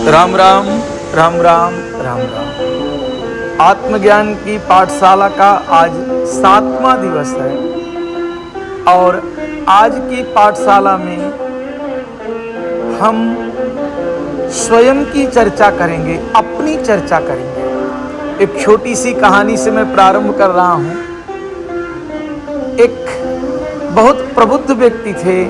राम राम राम राम राम राम। आत्मज्ञान की पाठशाला का आज 7वां दिवस है और आज की पाठशाला में हम स्वयं की चर्चा करेंगे, अपनी चर्चा करेंगे। एक छोटी सी कहानी से मैं प्रारंभ कर रहा हूँ। एक बहुत प्रबुद्ध व्यक्ति थे,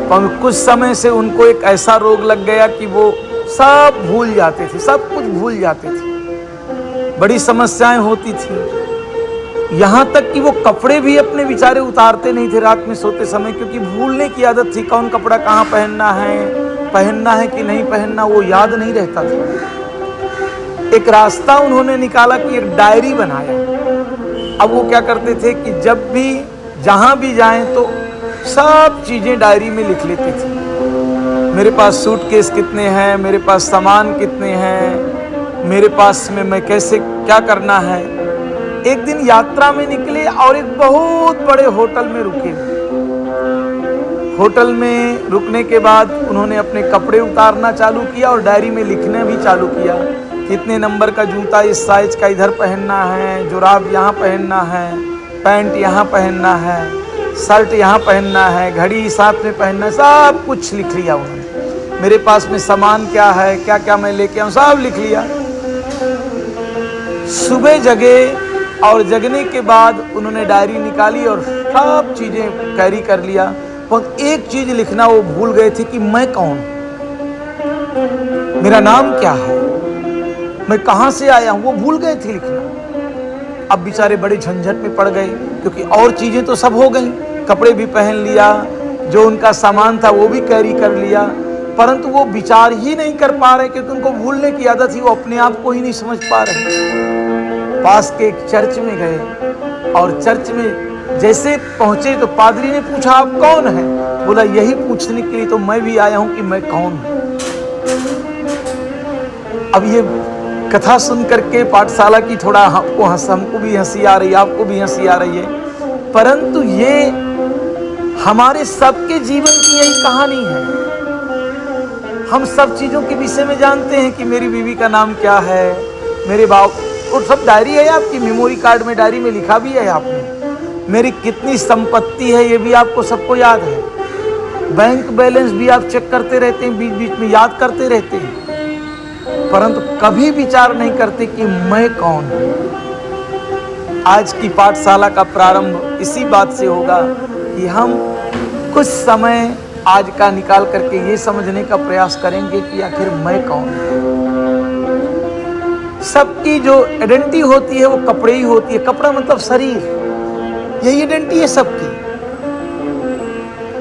पर कुछ समय से उनको एक ऐसा रोग लग गया कि वो सब भूल जाते थे, सब कुछ भूल जाते थे। बड़ी समस्याएं होती थी, यहाँ तक कि वो कपड़े भी अपने बेचारे उतारते नहीं थे रात में सोते समय, क्योंकि भूलने की आदत थी। कौन कपड़ा कहाँ पहनना है कि नहीं पहनना, वो याद नहीं रहता था। एक रास्ता उन्होंने निकाला कि एक डायरी बनाया। अब वो क्या करते थे कि जब भी जहाँ भी जाएं तो सब चीज़ें डायरी में लिख लेते थे। मेरे पास सूटकेस कितने हैं, मेरे पास सामान कितने हैं, मेरे पास में मैं कैसे क्या करना है। एक दिन यात्रा में निकले और एक बहुत बड़े होटल में रुके। होटल में रुकने के बाद उन्होंने अपने कपड़े उतारना चालू किया और डायरी में लिखना भी चालू किया। कितने नंबर का जूता इस साइज का इधर पहनना है, जुराब यहाँ पहनना है, पैंट यहाँ पहनना है, शर्ट यहाँ पहनना है, घड़ी साथ में पहनना है, सब कुछ लिख लिया उन्होंने। मेरे पास में सामान क्या है, क्या क्या मैं लेके आऊँ, सब लिख लिया। सुबह जगे और जगने के बाद उन्होंने डायरी निकाली और सब चीज़ें कैरी कर लिया, पर एक चीज़ लिखना वो भूल गए थे कि मैं कौन, मेरा नाम क्या है, मैं कहाँ से आया हूँ, वो भूल गए थे लिखना। अब बेचारे बड़े झंझट में पड़ गए, क्योंकि और चीज़ें तो सब हो गई, कपड़े भी पहन लिया, जो उनका सामान था वो भी कैरी कर लिया, परंतु वो विचार ही नहीं कर पा रहे, क्योंकि उनको भूलने की आदत थी। वो अपने आप को ही नहीं समझ पा रहे। पास के एक चर्च में गए और चर्च में जैसे पहुंचे तो पादरी ने पूछा, आप कौन हैं? बोला, यही पूछने के लिए तो मैं भी आया हूं कि मैं कौन हूं। अब ये कथा सुन करके पाठशाला की थोड़ा हमको भी हंसी आ रही है, आपको भी हंसी आ रही है, परंतु ये हमारे सबके जीवन की यही कहानी है। हम सब चीज़ों के विषय में जानते हैं कि मेरी बीवी का नाम क्या है, मेरे बाप, और सब डायरी है आपकी, मेमोरी कार्ड में डायरी में लिखा भी है आपने। मेरी कितनी संपत्ति है ये भी आपको सबको याद है। बैंक बैलेंस भी आप चेक करते रहते हैं, बीच बीच में याद करते रहते हैं, परंतु कभी विचार नहीं करते कि मैं कौन हूँ। आज की पाठशाला का प्रारंभ इसी बात से होगा कि हम कुछ समय आज का निकाल करके ये समझने का प्रयास करेंगे कि आखिर मैं कौन हूं। सबकी जो आइडेंटिटी होती है वो कपड़े ही होती है। कपड़ा मतलब शरीर, यही आइडेंटिटी है सबकी।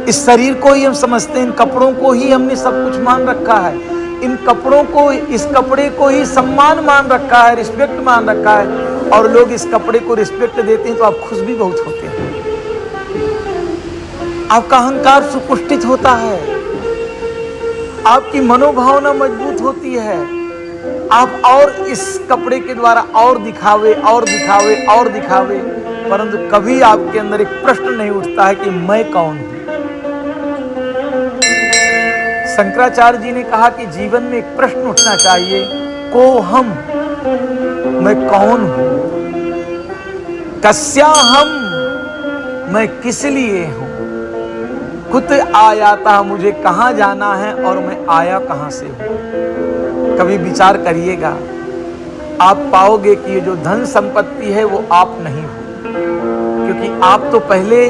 इस शरीर को ही हम समझते हैं, इन कपड़ों को ही हमने सब कुछ मान रखा है, इन कपड़ों को, इस कपड़े को ही सम्मान मान रखा है, रिस्पेक्ट मान रखा है। और लोग इस कपड़े को रिस्पेक्ट देते हैं तो आप खुश भी बहुत होते हैं, आपका अहंकार सुपुष्टित होता है, आपकी मनोभावना मजबूत होती है। आप और इस कपड़े के द्वारा और दिखावे और दिखावे और दिखावे, परंतु कभी आपके अंदर एक प्रश्न नहीं उठता है कि मैं कौन हूं। शंकराचार्य जी ने कहा कि जीवन में एक प्रश्न उठना चाहिए, को हम, मैं कौन हूं, कस्या हम, मैं किस लिए हूं, खुद आया था, मुझे कहाँ जाना है और मैं आया कहाँ से हूँ। कभी विचार करिएगा, आप पाओगे कि ये जो धन संपत्ति है वो आप नहीं हो, क्योंकि आप तो पहले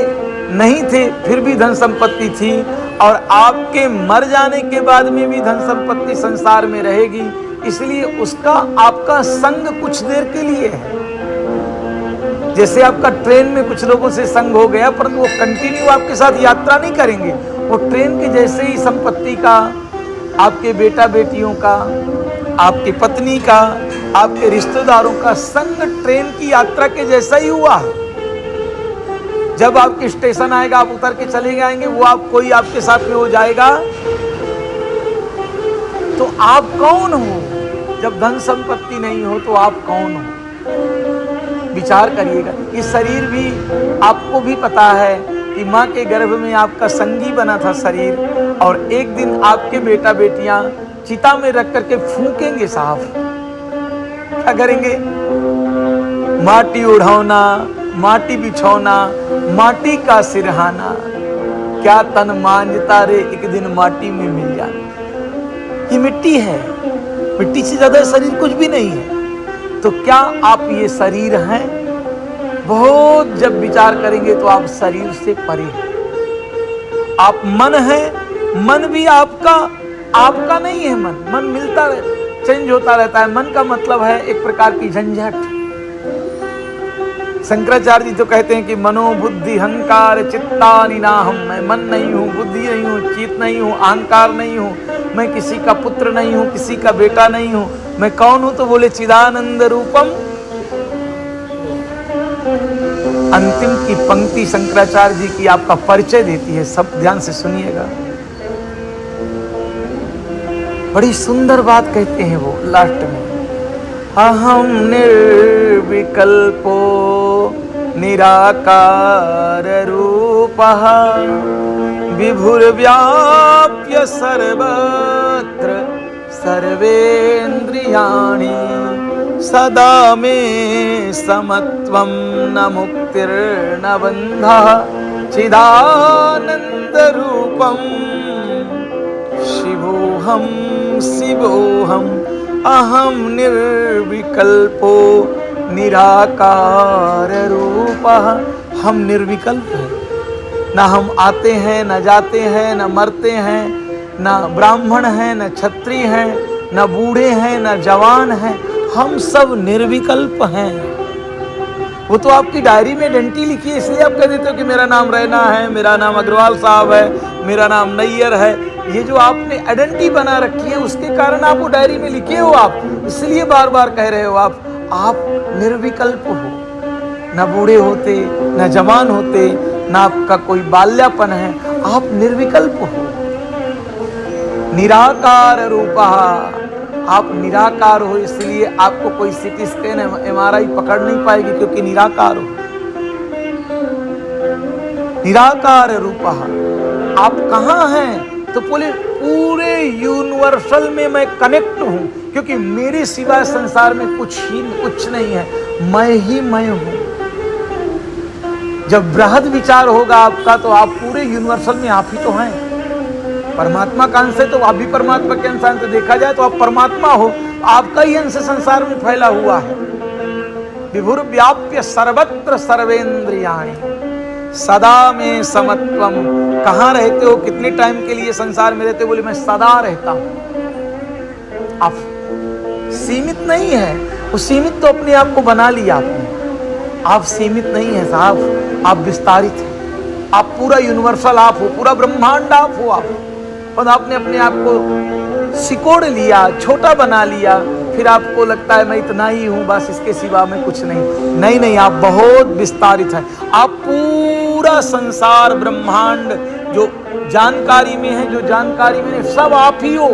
नहीं थे फिर भी धन संपत्ति थी, और आपके मर जाने के बाद में भी धन संपत्ति संसार में रहेगी, इसलिए उसका आपका संग कुछ देर के लिए है। जैसे आपका ट्रेन में कुछ लोगों से संग हो गया, परंतु वो कंटिन्यू आपके साथ यात्रा नहीं करेंगे। वो ट्रेन के जैसे ही संपत्ति का, आपके बेटा बेटियों का, आपकी पत्नी का, आपके रिश्तेदारों का संग ट्रेन की यात्रा के जैसा ही हुआ है। जब आपके स्टेशन आएगा, आप उतर के चले जाएंगे, वो आप कोई आपके साथ में हो जाएगा, तो आप कौन हो? जब धन संपत्ति नहीं हो तो आप कौन हो? विचार करिएगा। ये शरीर भी आपको भी पता है कि माँ के गर्भ में आपका संगी बना था शरीर, और एक दिन आपके बेटा बेटियां चिता में रख करके फूकेंगे साहब, क्या करेंगे? माटी उड़ाना, माटी बिछौना, माटी का सिरहाना, क्या तन मांझता रे एक दिन माटी में मिल जाना। ये मिट्टी है, मिट्टी से ज्यादा शरीर कुछ भी नहीं है। तो क्या आप ये शरीर हैं? बहुत जब विचार करेंगे तो आप शरीर से परे हैं। आप मन हैं, मन भी आपका नहीं है। मन मिलता चेंज होता रहता है। मन का मतलब है एक प्रकार की झंझट। शंकराचार्य जी तो कहते हैं कि मनो बुद्धि अहंकार चित्तानि नाहम, मैं मन नहीं हूँ, बुद्धि नहीं हूँ, चित्त नहीं हूँ, अहंकार नहीं हूँ, मैं किसी का पुत्र नहीं हूँ, किसी का बेटा नहीं हूँ। मैं कौन हूँ? तो बोले चिदानंद रूपम। अंतिम की पंक्ति शंकराचार्य जी की आपका परिचय देती है, सब ध्यान से सुनिएगा। बड़ी सुंदर बात कहते हैं वो लास्ट में, अहम निर्विकल्पो निराकार रूपः विभुर्व्याप्य सर्वत्र सर्वेन्द्रियाणि सदा मे समत्वं न मुक्तिर्न बन्धः चिदानन्दरूपं शिवोऽहं शिवोऽहम् अहम निर्विकल्पो निराकार रूपः। हम निर्विकल्प हैं, ना हम आते हैं, ना जाते हैं, ना मरते हैं, ना ब्राह्मण हैं, ना क्षत्रिय हैं, ना बूढ़े हैं, ना जवान हैं। हम सब निर्विकल्प हैं। वो तो आपकी डायरी में डंटी लिखी है, इसलिए आप कह देते हो कि मेरा नाम रैना है, मेरा नाम अग्रवाल साहब है, मेरा नाम नैयर है। ये जो आपने आइडेंटिटी बना रखी है उसके कारण आप वो डायरी में लिखे हो, आप इसलिए बार बार कह रहे हो आप निर्विकल्प हो। न बूढ़े होते, न जवान होते, न आपका कोई बाल्यापन है, आप निर्विकल्प हो। निराकार रूपः, आप निराकार हो, इसलिए आपको कोई सीटी स्कैन MRI पकड़ नहीं पाएगी, क्योंकि निराकार हो। निराकार रूपः, आप कहाँ हैं? तो बोले पूरे यूनिवर्सल में मैं कनेक्ट हूं, क्योंकि मेरे सिवा संसार में कुछ नहीं है, मैं ही मैं हूं। जब बृहद विचार होगा आपका तो आप पूरे यूनिवर्सल में आप ही तो हैं। परमात्मा का अंश है तो आप भी परमात्मा के अंश से देखा जाए तो आप परमात्मा हो, आपका ही अंश संसार में फैला हुआ है। विभुर्व्याप्य सर्वत्र सर्वेन्द्रियाणि सदा में समत्वम। कहाँ रहते हो, कितने टाइम के लिए संसार में रहते हो? बोले मैं सदा रहता हूं। आप सीमित नहीं है, वो सीमित तो अपने आप को बना लिया आपने। आप सीमित नहीं है साहब, आप विस्तारित हैं। आप पूरा यूनिवर्सल आप हो, पूरा ब्रह्मांड आप हो। आप और आपने अपने आप को सिकोड़ लिया, छोटा बना लिया, फिर आपको लगता है मैं इतना ही हूं, बस इसके सिवा मैं कुछ नहीं। नहीं, आप बहुत विस्तारित हैं। आप पूरा संसार ब्रह्मांड जो जानकारी में है, जो जानकारी में सब आप ही हो।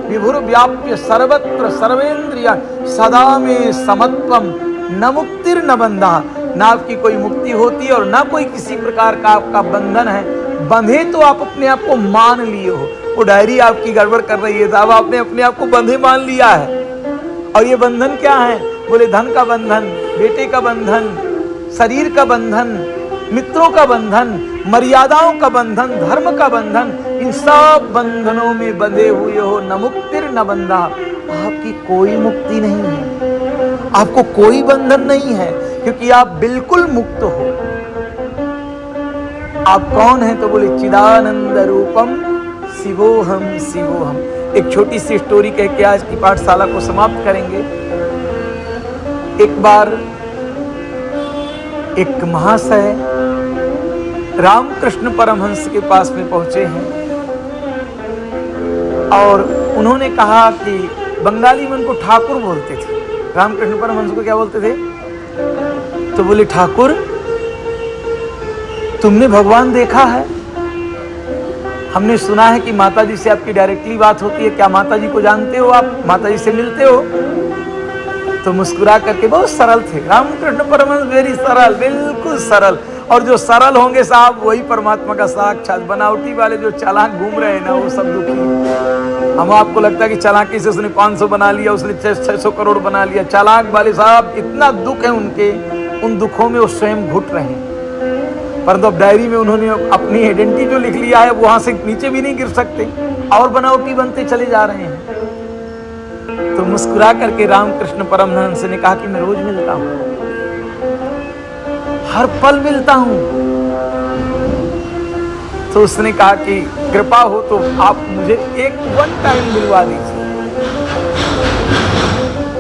विभुर्व्याप्य सर्वत्र सर्वेन्द्रिया सदा में समत्वम न मुक्तिर न बंधा। ना आपकी कोई मुक्ति होती है और ना कोई किसी प्रकार का आपका बंधन है। बंधे तो आप अपने आप को मान लिए हो। वो डायरी आपकी गड़बड़ कर रही है साहब, आपने अपने आप को बंधे मान लिया है। और ये बंधन क्या है? बोले धन का बंधन, बेटे का बंधन, शरीर का बंधन, मित्रों का बंधन, मर्यादाओं का बंधन, धर्म का बंधन। इन सब बंधनों में बंधे हुए हो। न मुक्तिर न बंधा। आपकी कोई मुक्ति नहीं है, आपको कोई बंधन नहीं है, क्योंकि आप बिल्कुल मुक्त हो। आप कौन हैं? तो बोले चिदानंद रूपम शिवोहम शिवोहम। एक छोटी सी स्टोरी कह के आज की पाठशाला को समाप्त करेंगे। एक बार एक महाशय रामकृष्ण परमहंस के पास में पहुंचे हैं और उन्होंने कहा कि बंगाली में उनको ठाकुर बोलते थे। रामकृष्ण परमहंस को क्या बोलते थे? तो बोले ठाकुर तुमने भगवान देखा है? हमने सुना है कि माताजी से आपकी डायरेक्टली बात होती है, क्या माताजी को जानते हो आप? माताजी से मिलते हो? तो मुस्कुरा करके, बहुत सरल थे रामकृष्ण परमहंस, वेरी सरल, बिल्कुल सरल। और जो सरल होंगे साहब वही परमात्मा का साक्षात। बनावटी वाले जो चालाक घूम रहे हैं ना वो सब दुखी। हम आपको लगता है कि चालाकी से उसने 500 बना लिया, उसने 600 करोड़ बना लिया। चालाक वाले साहब इतना दुख है उनके, उन दुखों में वो स्वयं घुट रहे हैं। परंतु अब डायरी में उन्होंने अपनी आइडेंटिटी जो लिख लिया है वहां से नीचे भी नहीं गिर सकते और बनावटी बनते चले जा रहे हैं। तो मुस्कुरा करके रामकृष्ण परमहंस ने कहा कि मैं रोज मिलता हूं, हर पल मिलता हूं। तो उसने कहा कि कृपा हो तो आप मुझे एक वन टाइम मिलवा दीजिए।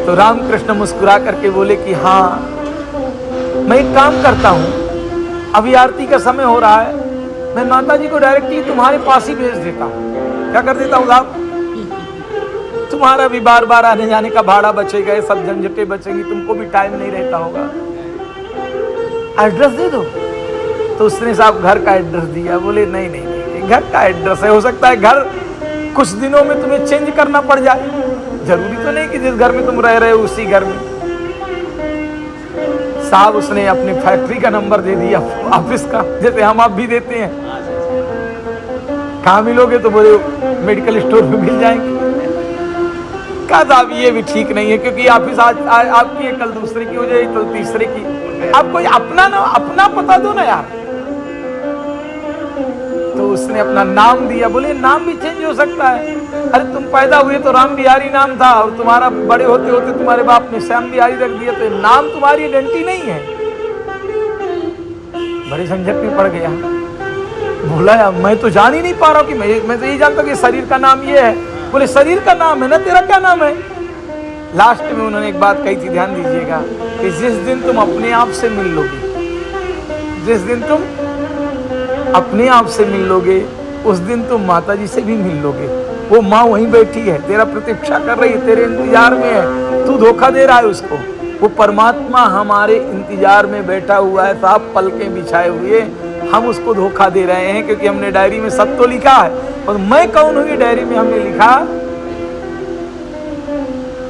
तो रामकृष्ण मुस्कुरा करके बोले कि हाँ, मैं एक काम करता हूं, अभी आरती का समय हो रहा है, मैं माता जी को डायरेक्टली तुम्हारे पास ही भेज देता हूं। क्या कर देता हूं साहब? तुम्हारा भी बार बार आने जाने का भाड़ा बचेगा, सब झंझटें बचेंगी, तुमको भी टाइम नहीं रहता होगा। एड्रेस दे दो। तो उसने साहब घर का एड्रेस दिया। बोले नहीं नहीं नहीं, घर का एड्रेस है, हो सकता है घर कुछ दिनों में तुम्हें चेंज करना पड़ जाए, जरूरी तो नहीं कि जिस घर में तुम रह रहे हो उसी घर में। साहब उसने अपने फैक्ट्री का नंबर दे दिया, ऑफिस का, जैसे हम आप भी देते हैं। कहाँ मिलोगे? तो बोले मेडिकल स्टोर में मिल जाएंगे। कहा साहब ये भी ठीक नहीं है, क्योंकि ऑफिस आज आपकी है, कल दूसरे की हो जाएगी, कल तीसरे की। आप कोई अपना पता दो ना यार। तो उसने अपना नाम दिया। बोले नाम भी चेंज हो सकता है। अरे तुम पैदा हुए तो राम बिहारी नाम था, और तुम्हारा बड़े होते होते तुम्हारे बाप ने श्याम बिहारी रख दिया, तो नाम तुम्हारी आइडेंटिटी नहीं है। बड़ी झंझट में पड़ गया। बोला यार मैं तो जान ही नहीं पा रहा हूँ कि मैं तो ये जानता हूँ कि शरीर का नाम ये है। बोले शरीर का नाम है ना, तेरा क्या नाम है? लास्ट में उन्होंने एक बात कही थी, ध्यान दीजिएगा, कि जिस दिन तुम अपने आप से मिल लोगे, जिस दिन तुम अपने आप से मिल लोगे, उस दिन तुम माता जी से भी मिल लोगे। वो माँ वहीं बैठी है, तेरा प्रतीक्षा कर रही है, तेरे इंतजार में है, तू धोखा दे रहा है उसको। वो परमात्मा हमारे इंतजार में बैठा हुआ है साहब, पलकें बिछाए हुए। हम उसको धोखा दे रहे हैं, क्योंकि हमने डायरी में सब तो लिखा है, और मैं कौन हूं ये डायरी में हमने लिखा,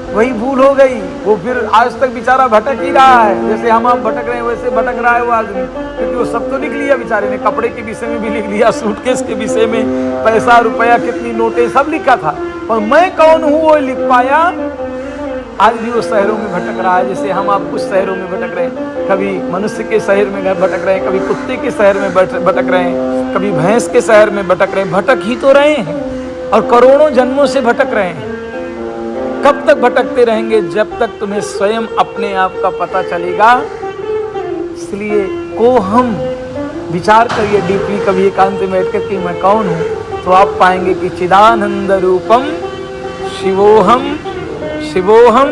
वही भूल हो गई। वो फिर आज तक बेचारा भटक ही रहा है, जैसे हम आप भटक रहे हैं वैसे भटक रहा है वो आदमी, क्योंकि वो सब तो लिख लिया बेचारे ने। कपड़े के विषय में भी लिख लिया, सूटकेस के विषय में, पैसा रुपया कितनी नोटें सब लिखा था, पर मैं कौन हूँ वो लिख पाया। आज भी वो शहरों में भटक रहा है, जैसे हम आप कुछ शहरों में भटक रहे हैं। कभी मनुष्य के शहर में भटक रहे हैं, कभी कुत्ते के शहर में भटक रहे हैं, कभी भैंस के शहर में भटक रहे हैं। भटक ही तो रहे हैं, और करोड़ों जन्मों से भटक रहे हैं। कब तक भटकते रहेंगे? जब तक तुम्हें स्वयं अपने आप का पता चलेगा। इसलिए को हम विचार करिए डीपली, कभी एकांत में बैठ कर कि मैं कौन हूँ, तो आप पाएंगे कि चिदानंद रूपम शिवोहम शिवोहम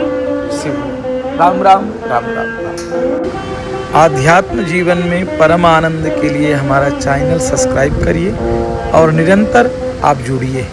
शिव। राम राम राम राम राम। आध्यात्म जीवन में परम आनंद के लिए हमारा चैनल सब्सक्राइब करिए और निरंतर आप जुड़िए।